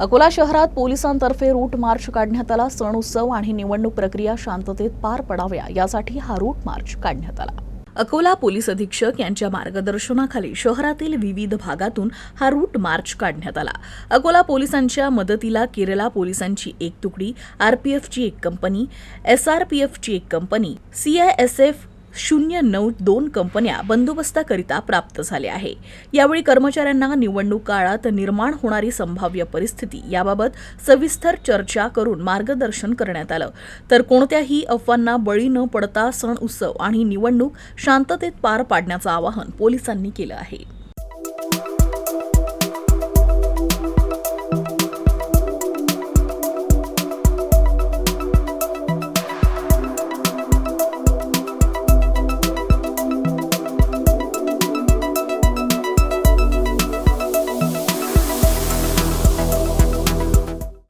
अकोला शहरात पोलिसांतर्फे route march काढण्यात आला। सण उत्सव आणि निवडणूक प्रक्रिया शांततेत पार पडाव्या यासाठी हा रूट मार्च काढण्यात आला। अकोला पोलीस अधीक्षक यांच्या मार्गदर्शनाखाली शहरातील विविध भागातून हा रूट मार्च काढण्यात आला। अकोला पोलिसांच्या मदतीला केरला पोलिसांची एक तुकडी, आरपीएफची एक कंपनी, एसआरपीएफची एक कंपनी, सीआयएसएफ 092 कंपन्या बंदोबस्ताकरिता प्राप्त झाल्या आहे। यावेळी कर्मचाऱ्यांना निवडणूक काळात निर्माण होणारी संभाव्य परिस्थिती याबाबत सविस्तर चर्चा करून मार्गदर्शन करण्यात आलं। तर कोणत्याही अफवांना बळी न पडता सण उत्सव आणि निवडणूक शांततेत पार पाडण्याचं आवाहन पोलिसांनी केलं आहे।